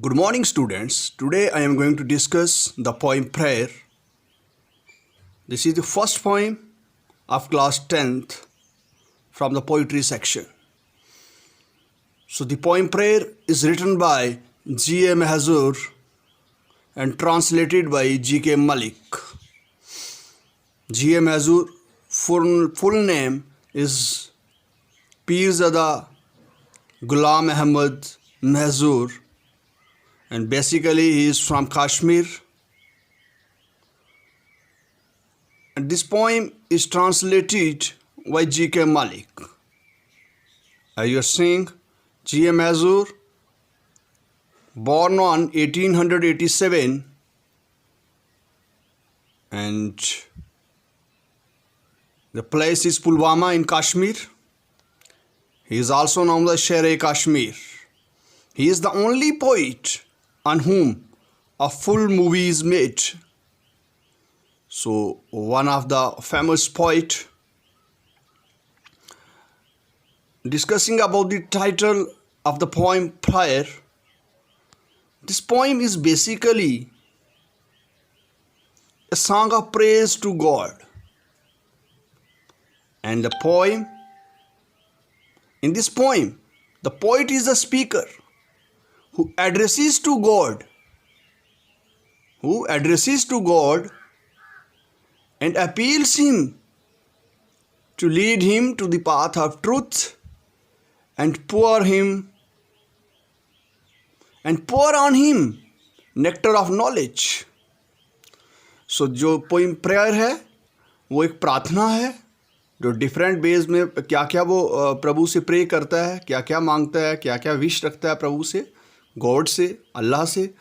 Good morning, students. Today I am going to discuss the poem Prayer. This is the first poem of class 10th from the poetry section. So the poem Prayer is written by G.A. Mahazur and translated by G.K. Malik. G.A. Mahazur full name is Pirzada Ghulam Ahmad Mahazur, and basically he is from Kashmir. And this poem is translated by G.K. Malik. As you are seeing, G.A. Mahazur, born on 1887, and the place is Pulwama in Kashmir. He is also known as Sher-e-Kashmir. He is the only poet on whom a full movie is made. So one of the famous poet, discussing about the title of the poem Prayer. This poem is basically a song of praise to God. And in this poem, the poet is the speaker who addresses to God and appeals him to lead him to the path of truth and pour on him nectar of knowledge. So जो poem prayer है वो एक प्रार्थना है जो different base में क्या क्या वो प्रभु से प्रे करता है, क्या क्या मांगता है, क्या क्या विश रखता है प्रभु से, गॉड से, अल्लाह से,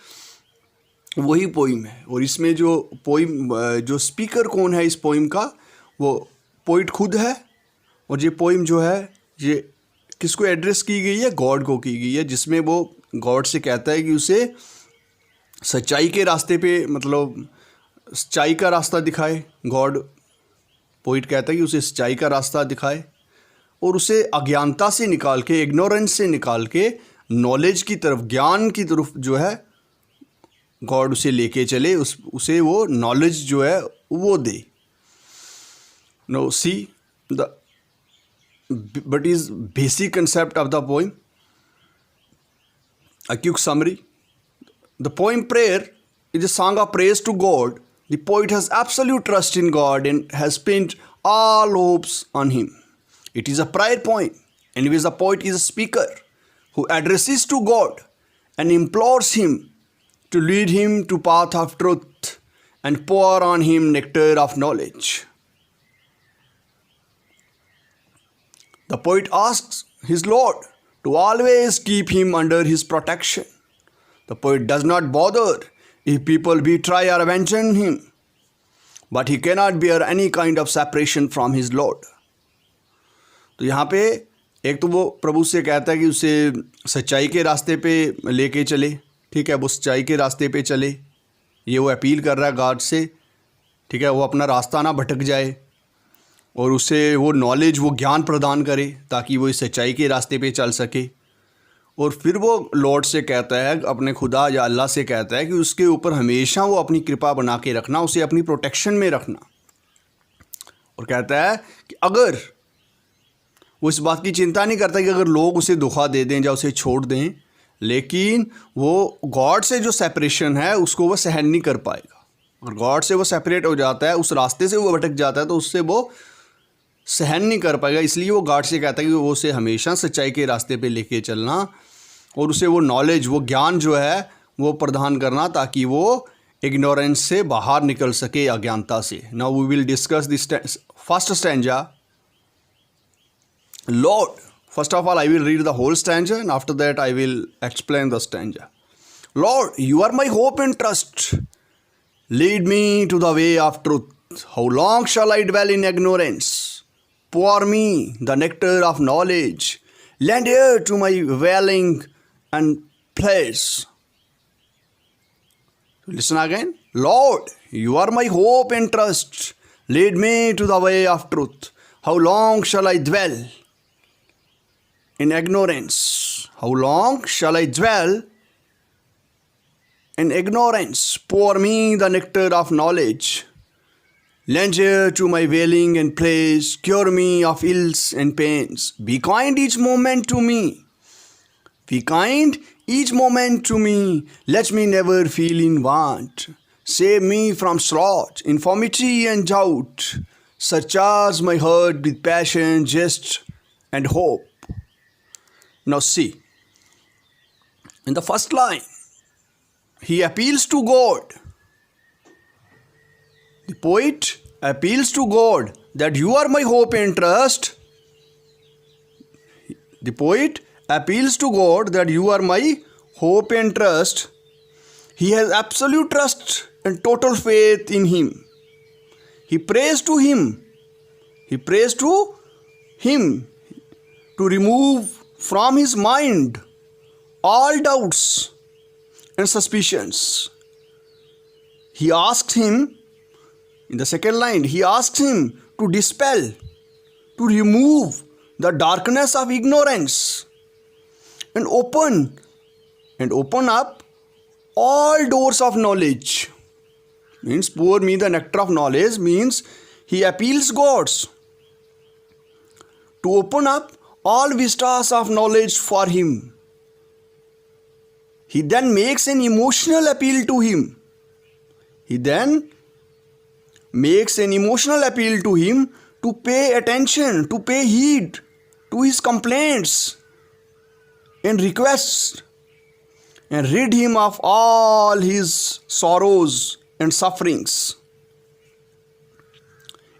वही पोइम है. और इसमें जो स्पीकर कौन है इस पोइम का, वो पोइट खुद है. और ये पोइम जो है ये किसको एड्रेस की गई है? गॉड को की गई है, जिसमें वो गॉड से कहता है कि उसे सच्चाई के रास्ते पे, मतलब सच्चाई का रास्ता दिखाए. गॉड, पोइट कहता है कि उसे सच्चाई का रास्ता दिखाए और उसे अज्ञानता से निकाल के, इग्नोरेंस से निकाल के नॉलेज की तरफ, ज्ञान की तरफ जो है गॉड उसे लेके चले, उसे वो नॉलेज जो है वो दे. No see the but is basic concept of the poem. A quick summary. The poem Prayer is a song of praise to God. The poet has absolute trust in God and has pinned all hopes on Him. It is a prayer poem in which the poet is a speaker who addresses to God and implores Him to lead him to path of truth and pour on him nectar of knowledge. The poet asks his Lord to always keep him under his protection. The poet does not bother if people betray or abandon him, but he cannot bear any kind of separation from his Lord. तो यहाँ पे एक तो वो प्रभु से कहता है कि उसे सच्चाई के रास्ते पे लेके चले, ठीक है, वो सच्चाई के रास्ते पे चले, ये वो अपील कर रहा है गॉड से, ठीक है, वो अपना रास्ता ना भटक जाए और उसे वो नॉलेज, वो ज्ञान प्रदान करे ताकि वो इस सच्चाई के रास्ते पे चल सके. और फिर वो लॉर्ड से कहता है, अपने खुदा या अल्लाह से कहता है कि उसके ऊपर हमेशा वो अपनी कृपा बना के रखना, उसे अपनी प्रोटेक्शन में रखना. और कहता है कि अगर वो इस बात की चिंता नहीं करता कि अगर लोग उसे धोखा दे दें या उसे छोड़ दें, लेकिन वो गॉड से जो सेपरेशन है उसको वो सहन नहीं कर पाएगा. और गॉड से वो सेपरेट हो जाता है, उस रास्ते से वो भटक जाता है, तो उससे वो सहन नहीं कर पाएगा. इसलिए वो गॉड से कहता है कि वो उसे हमेशा सच्चाई के रास्ते पे लेके चलना और उसे वो नॉलेज, वो ज्ञान जो है वो प्रदान करना ताकि वो इग्नोरेंस से बाहर निकल सके, अज्ञानता से. Now we will discuss this first stanza. Lord, first of all I will read the whole stanza and after that I will explain the stanza. Lord, you are my hope and trust. Lead me to the way of truth. How long shall I dwell in ignorance? Pour me the nectar of knowledge. Lend ear to my wailing and praise. Listen again. Lord, you are my hope and trust. Lead me to the way of truth. How long shall I dwell in ignorance? How long shall I dwell and ignorance. Pour me the nectar of knowledge. Lend ear to my wailing and praise. Cure me of ills and pains. Be kind each moment to me. Be kind each moment to me. Let me never feel in want. Save me from sloth, infirmity, and doubt. Surcharge my heart with passion, jest, and hope. Now see, in the first line, he appeals to God. The poet appeals to God that you are my hope and trust. The poet appeals to God that you are my hope and trust. He has absolute trust and total faith in him. He prays to him. He prays to him to remove from his mind all doubts and suspicions. He asks him, in the second line, he asks him to dispel, to remove the darkness of ignorance and open up all doors of knowledge. Means pour me the nectar of knowledge means he appeals God to open up all vistas of knowledge for him. He then makes an emotional appeal to him. He then makes an emotional appeal to him to pay attention, to pay heed to his complaints and requests and rid him of all his sorrows and sufferings.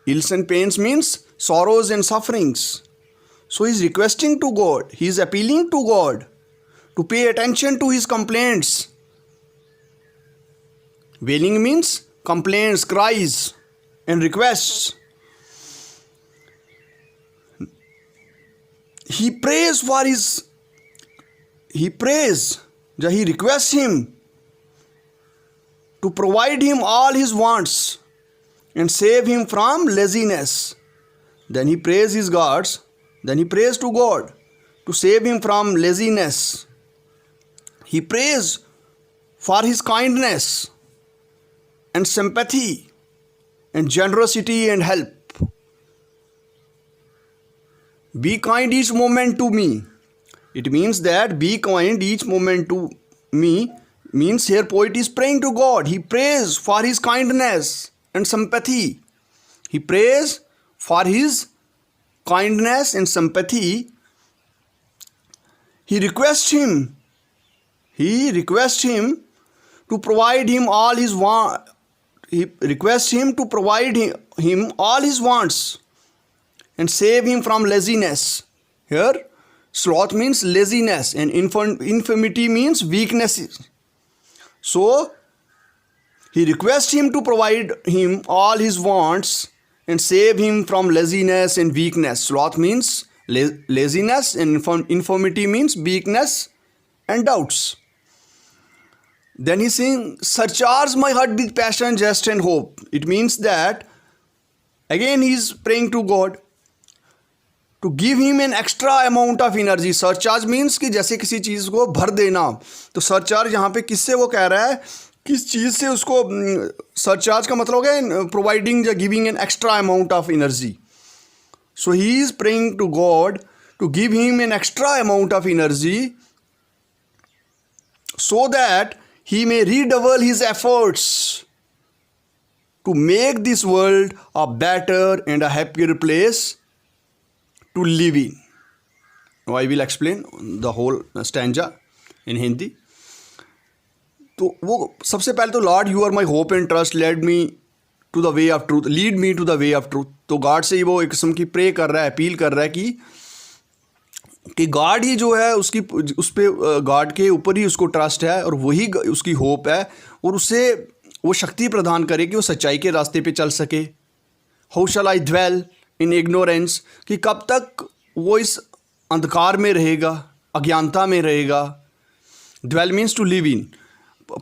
Ills and pains means sorrows and sufferings. So he is requesting to God, he is appealing to God to pay attention to his complaints. Wailing means complaints, cries, and requests. He requests him to provide him all his wants and save him from laziness. Then he prays his gods. Then he prays to God to save him from laziness. He prays for his kindness and sympathy and generosity and help. Be kind each moment to me. It means that be kind each moment to me means here poet is praying to God. He prays for his kindness and sympathy. He prays for his kindness and sympathy. He requests him to provide him all his wants. He requests him to provide him all his wants and save him from laziness. Here, sloth means laziness and infirmity means weakness. So, he requests him to provide him all his wants and save him from laziness and weakness. Sloth means laziness and infirmity means weakness and doubts. Then he sings, surcharge my heart with passion, jest and hope. It means that again he is praying to God to give him an extra amount of energy. Surcharge means कि जैसे किसी चीज़ को भर देना. तो surcharge यहाँ पे किससे वो कह रहा है, किस चीज़ से उसको surcharge का मतलब हो गया providing या giving an extra amount of energy. So he is praying to God to give him an extra amount of energy so that he may redouble his efforts to make this world a better and a happier place to live in. Now I will explain the whole stanza in Hindi. तो वो सबसे पहले तो Lord you are my hope and trust lead me to the way of truth, lead me to the way of truth. तो God से वो एक किस्म की प्रे कर रहा है, अपील कर रहा है कि गॉड ही जो है उसकी उस पर गॉड के ऊपर ही उसको ट्रस्ट है और वही उसकी होप है और उसे वो शक्ति प्रदान करे कि वो सच्चाई के रास्ते पे चल सके. How shall I dwell in ignorance, कि कब तक वो इस अंधकार में रहेगा, अज्ञानता में रहेगा. Dwell means to live in.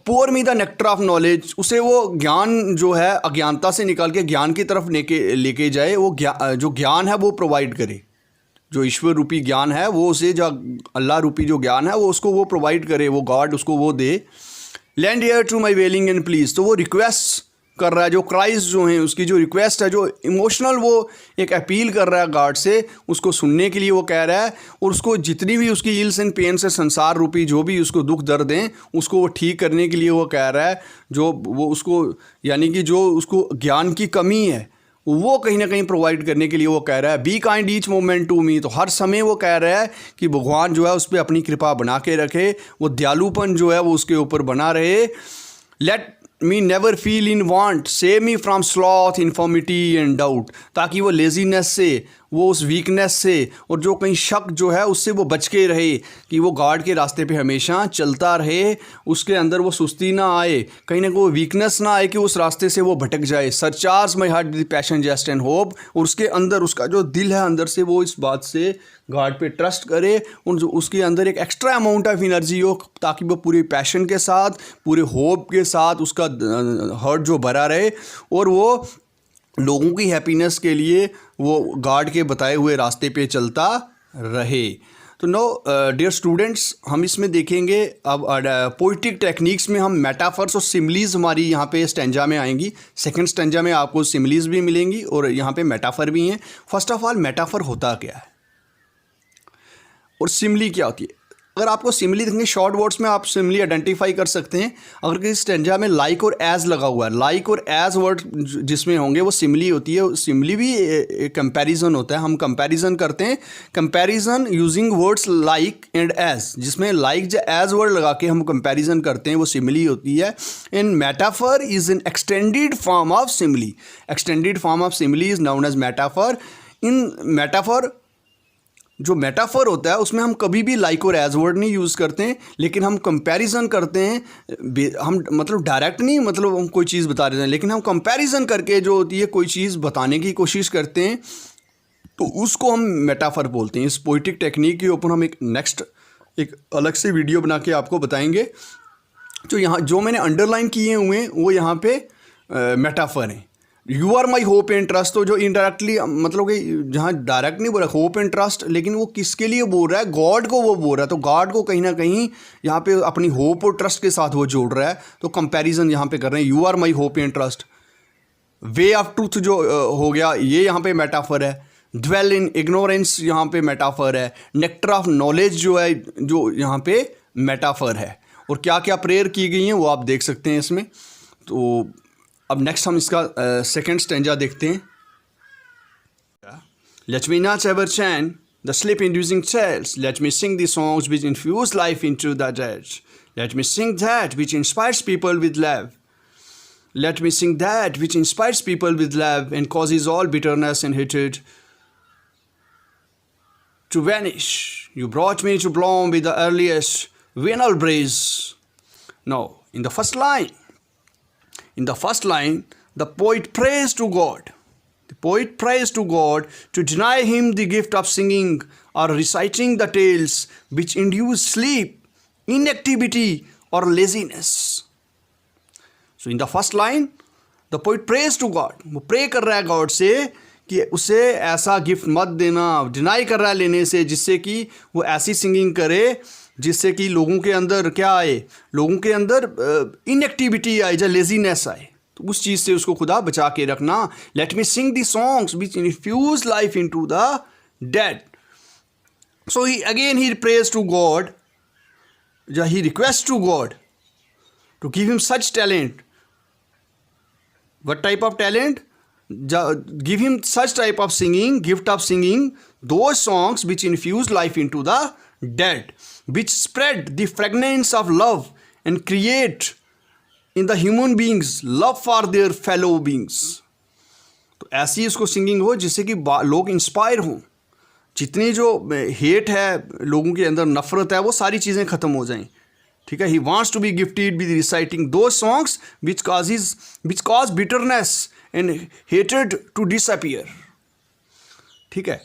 Pour me the nectar of knowledge, उसे वो ज्ञान जो है अज्ञानता से निकाल के ज्ञान की तरफ लेके जाए. वो जो ज्ञान है वो प्रोवाइड करे, जो ईश्वर रूपी ज्ञान है वो उसे, जो अल्लाह रूपी जो ज्ञान है वो उसको वो प्रोवाइड करे, वो गॉड उसको वो दे. Land here to my wailing and please. तो वो रिक्वेस्ट कर रहा है, जो क्राइस्ट जो हैं उसकी जो रिक्वेस्ट है, जो इमोशनल वो एक अपील कर रहा है गॉड से, उसको सुनने के लिए वो कह रहा है। और उसको जितनी भी उसकी इल्स एंड पेन से, संसार रूपी जो भी उसको दुख दर्द हैं, उसको वो ठीक करने के लिए वो कह रहा है। जो वो उसको यानी कि जो उसको ज्ञान की कमी है वो कहीं ना कहीं प्रोवाइड करने के लिए वो कह रहा है। Be kind each moment to me. तो हर समय वो कह रहा है कि भगवान जो है उस पर अपनी कृपा बना के रखे, वो दयालुपन जो है वो उसके ऊपर बना रहे। Let me never feel in want, save me from sloth, infirmity and doubt. ताकि वो लेजीनेस से, वो उस वीकनेस से और जो कहीं शक जो है उससे वो बच के रहे, कि वो गॉड के रास्ते पे हमेशा चलता रहे, उसके अंदर वो सुस्ती ना आए, कहीं ना कोई वीकनेस ना आए कि उस रास्ते से वो भटक जाए। Surcharge my heart with passion just and hope. और उसके अंदर उसका जो दिल है अंदर से वो इस बात से गॉड पे ट्रस्ट करे, और जो उसके अंदर एक एक्स्ट्रा अमाउंट ऑफ एनर्जी हो, ताकि वो पूरे पैशन के साथ, पूरे होप के साथ उसका हार्ट जो भरा रहे, और वो लोगों की हैप्पीनेस के लिए वो गॉड के बताए हुए रास्ते पे चलता रहे। तो नो डियर स्टूडेंट्स, हम इसमें देखेंगे अब पोइटिक टेक्निक्स में हम मेटाफर्स और सिमिलीज हमारी यहाँ पे स्टेंजा में आएंगी। सेकंड स्टेंजा में आपको सिमिलीज भी मिलेंगी और यहाँ पे मेटाफर भी हैं। फर्स्ट ऑफ ऑल मेटाफर होता क्या है और सिमिली क्या होती है। अगर आपको सिमिली देखेंगे, शॉर्ट वर्ड्स में आप सिमिली आइडेंटिफाई कर सकते हैं। अगर किसी स्टेंजा में लाइक और एज लगा हुआ है, लाइक और एज वर्ड जिसमें होंगे वो सिमिली होती है। सिमिली भी कंपैरिजन होता है, हम कंपैरिजन करते हैं। Comparison using words like and as, जिसमें लाइक या एज वर्ड लगा के हम कंपैरिजन करते हैं, वो सिमिली होती है। And metaphor is an extended form of simile. Extended form of simile is known as metaphor. In metaphor, जो मेटाफर होता है उसमें हम कभी भी लाइक और एज वर्ड नहीं यूज़ करते हैं, लेकिन हम कंपैरिजन करते हैं। हम मतलब डायरेक्ट नहीं, मतलब हम कोई चीज़ बता रहे हैं, लेकिन हम कंपैरिजन करके जो होती है कोई चीज़ बताने की कोशिश करते हैं, तो उसको हम मेटाफर बोलते हैं। इस पोइटिक टेक्निक के ऊपर हम एक अलग से वीडियो बना के आपको बताएंगे। तो यहाँ जो मैंने अंडरलाइन किए हुए हैं वो यहाँ पे मेटाफर हैं। You are my hope and trust, तो जो इनडायरेक्टली मतलब कि जहाँ डायरेक्ट नहीं बोल रहा होप एंड ट्रस्ट, लेकिन वो किसके लिए बोल रहा है, गॉड को वो बोल रहा है। तो गॉड को कहीं ना कहीं यहाँ पे अपनी होप और ट्रस्ट के साथ वो जोड़ रहा है। तो कंपैरिजन यहाँ पे कर रहे हैं, you are my hope and trust. Way of truth जो हो गया, ये यहाँ पे मेटाफर है। ड्वेल इन इग्नोरेंस यहाँ पे मेटाफर है। नेक्टर ऑफ नॉलेज जो है, जो यहाँ पे मेटाफर है। और क्या क्या प्रेयर की गई हैं वो आप देख सकते हैं इसमें। तो अब नेक्स्ट हम इसका सेकंड स्टेंजा देखते हैं। Let me not ever chant the sleep-inducing tales. Let me sing the songs which infuse life into the dead. Let me sing that which inspires people with love. Let me sing that which inspires people with love and causes all bitterness and hatred to vanish. You brought me to bloom with the earliest vernal breeze. Now, in the first line, the poet prays to God. The poet prays to God to deny him the gift of singing or reciting the tales which induce sleep, inactivity, or laziness. So in the first line, the poet prays to God. वो pray कर रहा है God से कि उसे ऐसा gift मत देना, डिनाई कर रहा है लेने से, जिससे कि वो ऐसी सिंगिंग करे जिससे कि लोगों के अंदर क्या आए, लोगों के अंदर इनएक्टिविटी आए या लेजीनेस आए। तो उस चीज़ से उसको खुदा बचा के रखना। Let me sing the songs which infuse life into the dead. So he prays to God, या he requests to God to give him such talent. What type of talent? Give him such type of singing, gift of singing those songs which infuse life into the dead, which spread the fragrance of love and create in the human beings love for their fellow beings. तो ऐसी इसको singing हो जिससे कि लोग inspire हों। जितनी जो हेट है लोगों के अंदर, नफरत है, वो सारी चीज़ें ख़त्म हो जाएं। ठीक है। He wants to be gifted with reciting those songs which cause bitterness and hatred to disappear. ठीक है,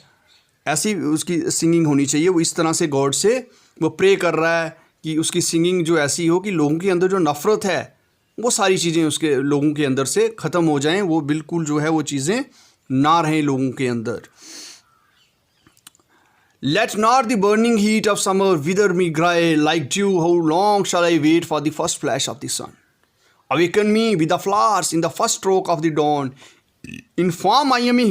ऐसी उसकी सिंगिंग होनी चाहिए। वो इस तरह से गॉड से वो प्रे कर रहा है कि उसकी सिंगिंग जो ऐसी हो कि लोगों के अंदर जो नफ़रत है वो सारी चीज़ें उसके लोगों के अंदर से ख़त्म हो जाएं, वो बिल्कुल जो है वो चीज़ें ना रहें लोगों के अंदर। Let not the burning heat of summer wither me gray like dew. How long shall I wait for the first flash of the sun? Awaken me with the flowers in the first stroke of the dawn. In form I am a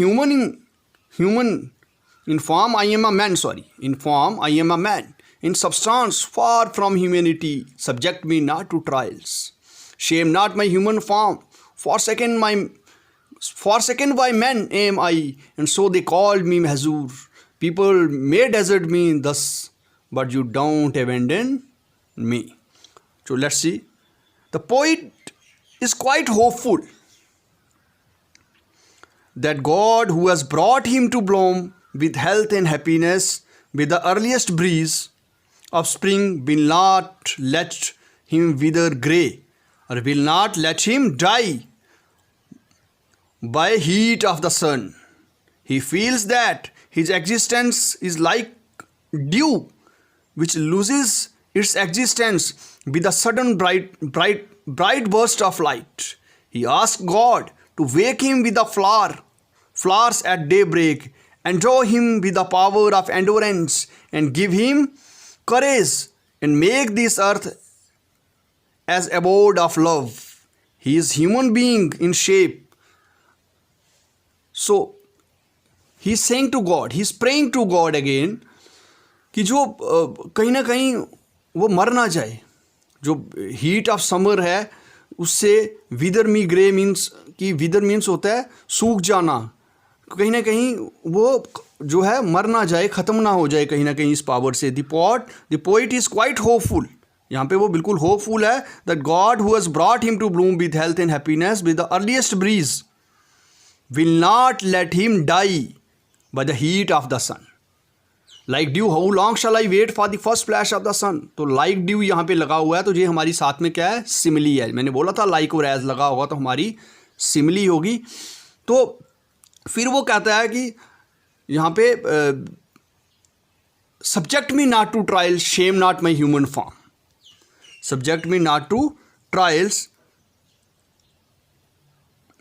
in form I am a man, In form I am a man. In substance far from humanity. Subject me not to trials. Shame not my human form. Forsaken by men am I, and so they called me Hazur. People may desert me thus, but you don't abandon me. So let's see. The poet is quite hopeful that God, who has brought him to bloom with health and happiness, with the earliest breeze of spring, will not let him wither grey, or will not let him die by heat of the sun. He feels that his existence is like dew, which loses its existence with a sudden bright burst of light. He asks God to wake him with the flowers at daybreak, endow him with the power of endurance, and give him courage, and make this earth as abode of love. He is human being in shape. So he is saying to God, he is praying to God again कि जो कहीं ना कहीं वो मर ना जाए. जो हीट ऑफ समर है उससे विदर मी ग्रे मीन्स कि विदर मीन्स होता है सूख जाना. कहीं ना कहीं वो जो है मर ना जाए, ख़त्म ना हो जाए कहीं ना कहीं इस पावर से. The poet is quite hopeful. यहाँ पे वो बिल्कुल होपफुल है that God who has brought him to bloom with health and happiness with the earliest breeze will not let him die by the heat of the sun. Like dew, how long shall I wait for the first flash of the sun? तो like dew यहाँ पे लगा हुआ है, तो ये हमारी साथ में क्या है, सिमिली है. मैंने बोला था like और as लगा होगा तो हमारी सिमिली होगी. तो फिर वो कहता है कि यहाँ पे subject me not to trials, shame not my human form. Subject me not to trials,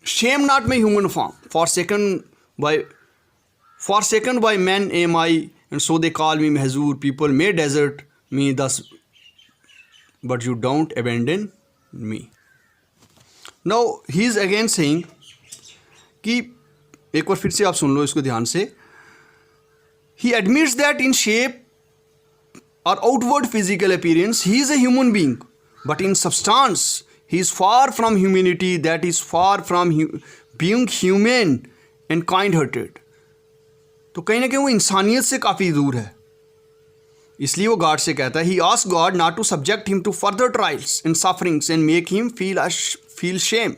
shame not my human form. Forsaken by men am I, and so they call me Hazur. People may desert me thus, but you don't abandon me. Now he is again saying कि एक बार फिर से आप सुन लो इसको ध्यान से. He admits that in shape or outward physical appearance he is a human being, but in substance he is far from humanity, that is far from being human and kind-hearted. तो कहीं ना कहीं वो इंसानियत से काफ़ी दूर है. इसलिए वो गॉड से कहता है, he asks God not to subject him to further trials and sufferings and make him feel shame.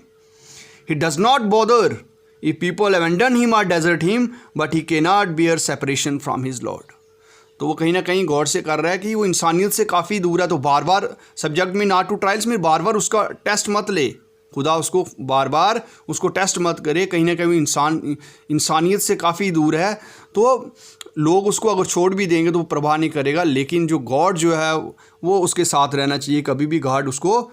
He does not bother if people abandon him or desert him, but he cannot bear separation from his Lord. तो वो कहीं ना कहीं God से कर रहा है कि वो इंसानियत से काफ़ी दूर है. तो बार बार सब्जेक्ट में नॉट टू ट्रायल्स में बार बार उसका टेस्ट मत ले. खुदा उसको बार बार उसको टेस्ट मत करे. कहीं ना कहीं इंसानियत से काफ़ी दूर है. तो लोग उसको अगर छोड़ भी देंगे तो वो प्रभाव नहीं करेगा. लेकिन जो गॉड जो है वो उसके साथ रहना चाहिए. कभी भी गॉड उसको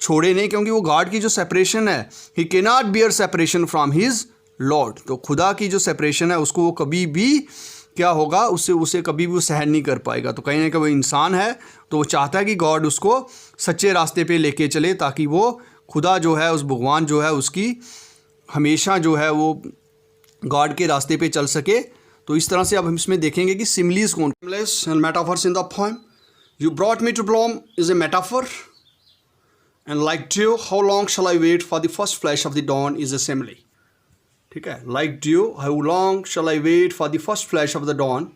छोड़े नहीं, क्योंकि वो गॉड की जो सेपरेशन है, he can not bear separation from his Lord. तो खुदा की जो सेपरेशन है उसको वो कभी भी क्या होगा, उसे कभी भी वो सहन नहीं कर पाएगा. तो कहीं ना कहीं वो इंसान है तो वो चाहता है कि गॉड उसको सच्चे रास्ते पे लेके चले, ताकि वो खुदा जो है उस भगवान जो है उसकी हमेशा जो है वो गॉड के रास्ते पे चल सके. तो इस तरह से अब हम इसमें देखेंगे कि सिमिलीज कौन. Metaphors in the poem. You brought me to bloom is a metaphor, and like dew how long shall I wait for the first flash of the dawn is a simile. ठीक है, like dew how long shall I wait for the first flash of the dawn.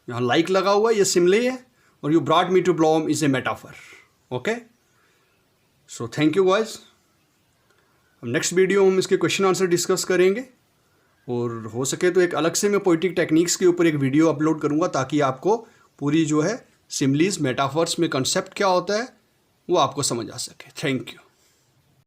यहाँ like लगा हुआ है, ये simile है, और you brought me to bloom is a metaphor. Okay, so thank you guys. अब नेक्स्ट वीडियो हम इसके क्वेश्चन आंसर डिस्कस करेंगे, और हो सके तो एक अलग से मैं पोइटिक टेक्निक्स के ऊपर एक वीडियो अपलोड करूँगा, ताकि आपको पूरी जो है सिमिलीज मेटाफर्स में कंसेप्ट क्या होता है वो आपको समझ आ सके. Thank you.